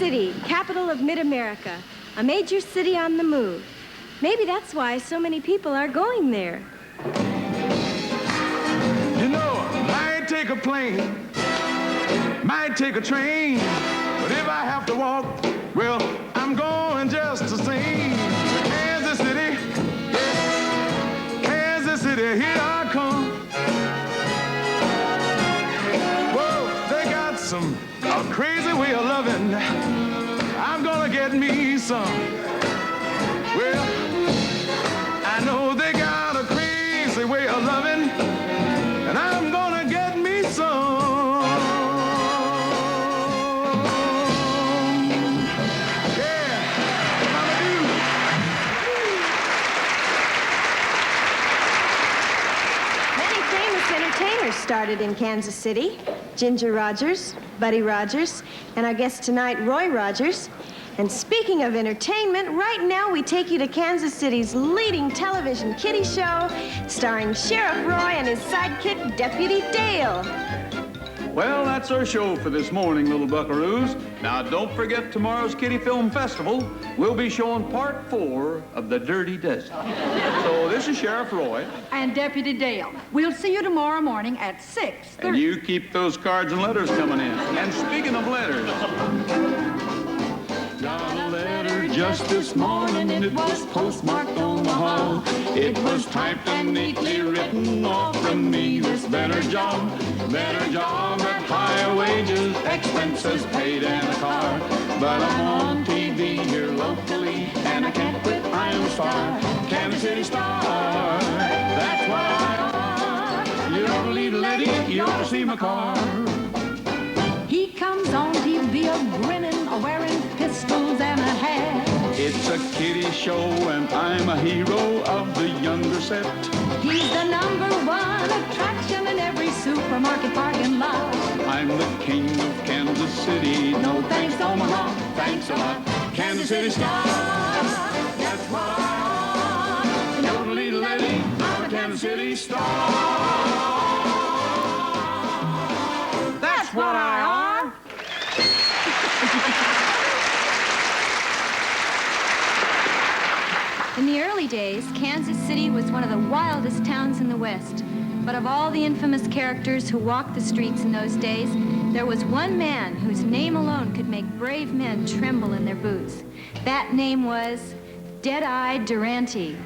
City, capital of mid-America, a major city on the move. Maybe that's why so many people are going there. You know, might take a plane, might take a train, but if I have to walk, well, I'm going just the same. Kansas City, yeah, Kansas City, here I come. Whoa, they got a crazy way of loving. I'm gonna get me some. Well, I know they got a crazy way of loving, and I'm gonna get me some. Yeah, Mama do. Many famous entertainers started in Kansas City. Ginger Rogers, Buddy Rogers, and our guest tonight, Roy Rogers. And speaking of entertainment, right now we take you to Kansas City's leading television kiddie show, starring Sheriff Roy and his sidekick, Deputy Dale. Well, that's our show for this morning, little buckaroos. Now, don't forget tomorrow's Kiddie Film Festival. We'll be showing part 4 of The Dirty Dozen. So this is Sheriff Roy. And Deputy Dale. We'll see you tomorrow morning at 6:30. And you keep those cards and letters coming in. And speaking of letters... Got a letter just this morning, it was postmarked on the hall. It was typed and neatly written, offering me this better job at higher wages, expenses paid and a car. But I'm on TV here locally, and I can't quit, I am a star, Kansas City star. That's what I are. You ought to lead a lady, you ought to see my car. He comes on TV a-grinning, a-wearing pistols and a hat. It's a kiddie show, and I'm a hero of the younger set. He's the #1 attraction in every supermarket parking lot. I'm the king of Kansas City. No thanks, Omaha, thanks a lot. Kansas City star, that's what I are. You ought to lead a lady, I'm a Kansas City star. That's what I are. In the early days, Kansas City was one of the wildest towns in the West. But of all the infamous characters who walked the streets in those days, there was one man whose name alone could make brave men tremble in their boots. That name was Dead-Eye Durante.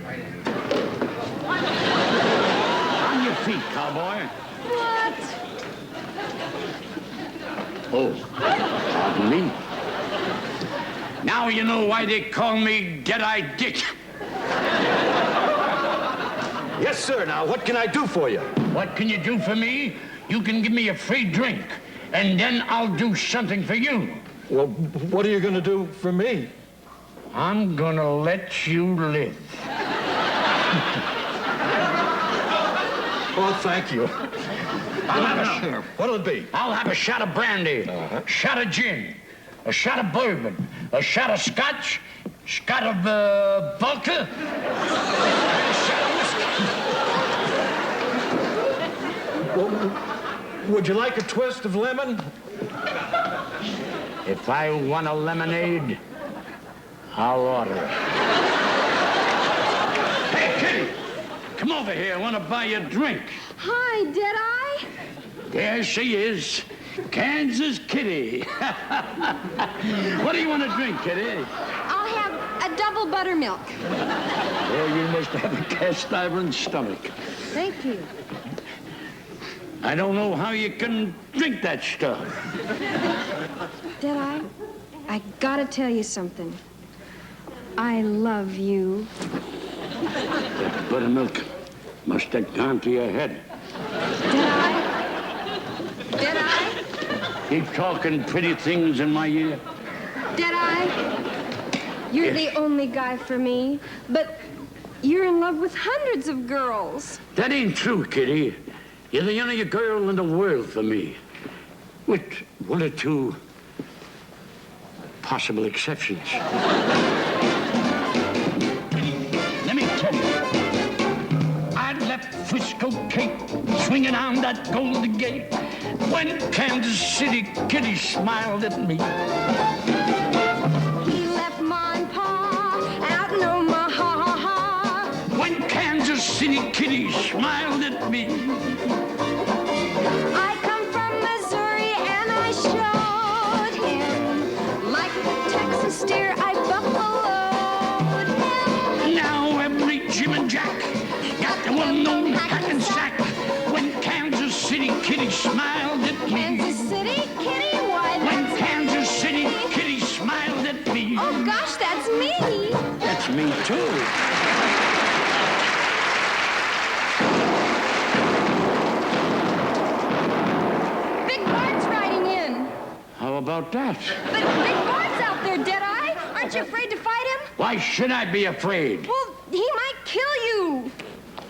On your feet, cowboy. What? Oh, pardon me. Now you know why they call me Dead-Eye Dick. Yes, sir. Now, what can I do for you? What can you do for me? You can give me a free drink, and then I'll do something for you. Well, what are you going to do for me? I'm gonna let you live. Oh, thank you. I'll have a sheriff. What'll it be? I'll have a shot of brandy, a shot of gin, a shot of bourbon, a shot of scotch, shot of vodka, and a shot of whiskey. Well, would you like a twist of lemon? If I want a lemonade, I'll order it. Hey, Kitty, come over here. I want to buy you a drink. Hi, Dead-Eye. There she is, Kansas Kitty. What do you want to drink, Kitty? I'll have a double buttermilk. Well, you must have a cast iron stomach. Thank you. I don't know how you can drink that stuff. Dead-Eye, I gotta tell you something. I love you. That buttermilk must have gone to your head. Dead-Eye? Dead-Eye? Keep talking pretty things in my ear. Dead-Eye? You're Yes. the only guy for me, but you're in love with hundreds of girls. That ain't true, Kitty. You're the only girl in the world for me. With one or two possible exceptions. Let me tell you, I left Frisco Cape swinging on that Golden Gate when Kansas City Kitty smiled at me. City kitty smiled at me. I come from Missouri and I showed him. Like the Texas steer, I buffaloed him. Now every Jim and Jack got the well-known hack and sack when Kansas City kitty smiled at me. Kansas City kitty? Why, When that's Kansas City kitty smiled at me. Oh, gosh, that's me. That's me too. Big Bart's riding in. How about that? But Big Bart's out there, Deadeye. Aren't you afraid to fight him? Why should I be afraid? Well, he might kill you.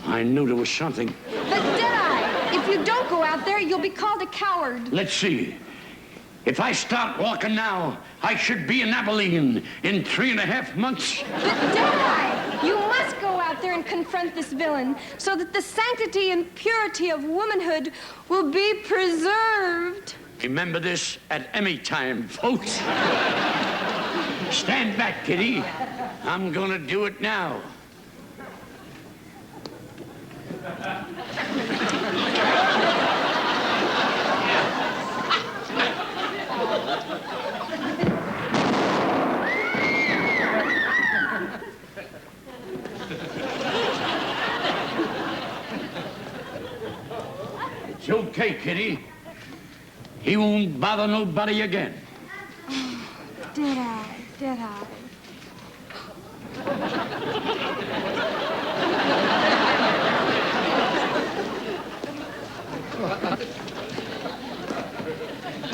I knew there was something. But Deadeye, if you don't go out there, you'll be called a coward. Let's see. If I start walking now, I should be in Abilene in 3.5 months. But Deadeye, you must go out there and confront this villain so that the sanctity and purity of womanhood will be preserved. Remember this at Emmy time, folks. Stand back, kitty. I'm gonna do it now. It's okay, kitty. He won't bother nobody again. Deadeye.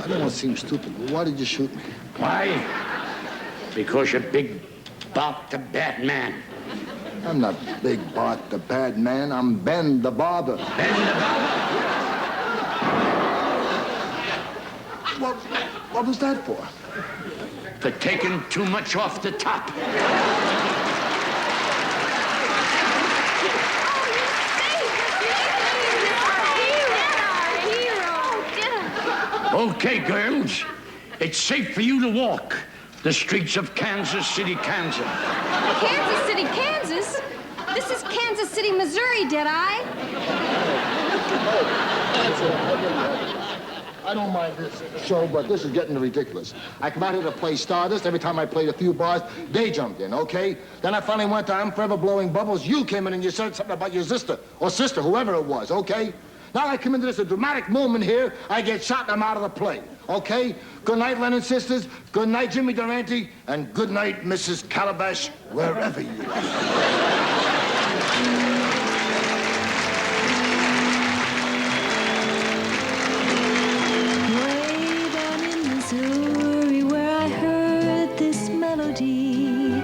I don't want to seem stupid, but why did you shoot me? Why? Because you're Big Bart the Bad Man. I'm not Big Bart the bad man. I'm Ben the barber. Ben the Barber? What was that for? For taking too much off the top. Okay, girls. It's safe for you to walk the streets of Kansas City, Kansas. Kansas City, Kansas? This is Kansas City, Missouri, Deadeye. I don't mind this show, but this is getting ridiculous. I come out here to play Stardust. Every time I played a few bars, they jumped in, okay? Then I finally went to I'm Forever Blowing Bubbles. You came in and you said something about your sister, whoever it was, okay? Now I come into this a dramatic moment here. I get shot and I'm out of the play, okay? Good night, Lennon sisters. Good night, Jimmy Durante. And good night, Mrs. Calabash, wherever you are. Missouri, where I heard this melody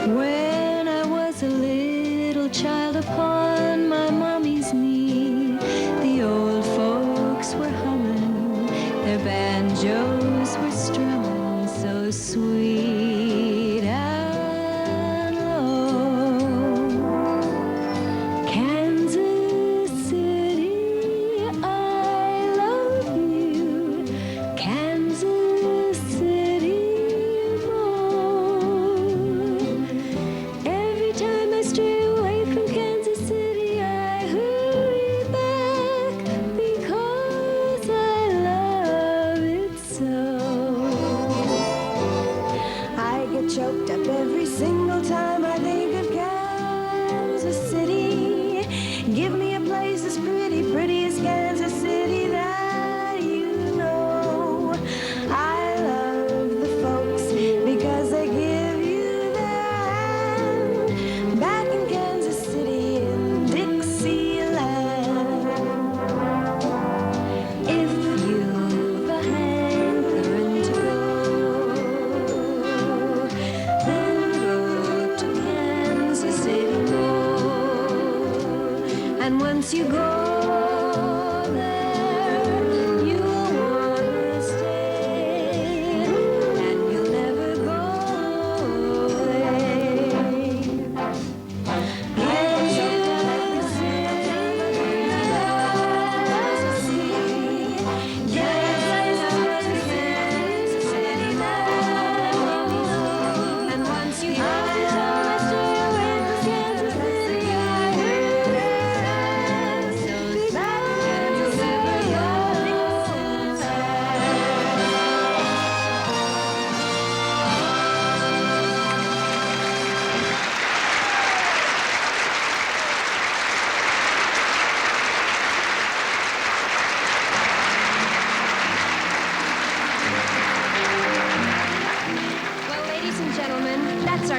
when I was a little child upon my mommy's knee. The old folks were humming, their banjos were strumming so sweet and low. Kansas City, I love you. Kansas City more. Every time I stray away from Kansas City, I hurry back because I love it so. I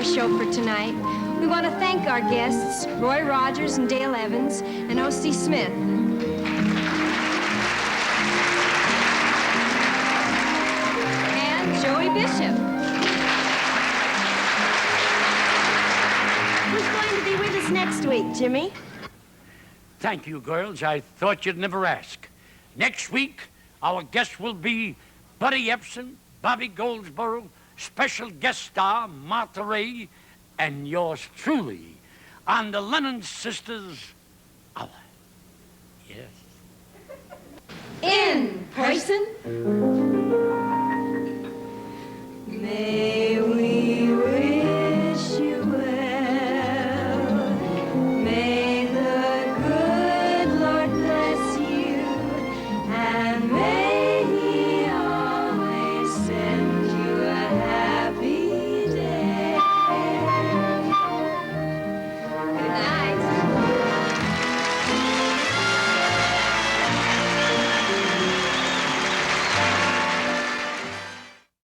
our show for tonight. We want to thank our guests, Roy Rogers and Dale Evans, and O.C. Smith. And Joey Bishop. Who's going to be with us next week, Jimmy? Thank you, girls. I thought you'd never ask. Next week, our guest will be Buddy Epson, Bobby Goldsboro, special guest star Martha Ray, and yours truly on the Lennon Sisters Hour. Yes. In person.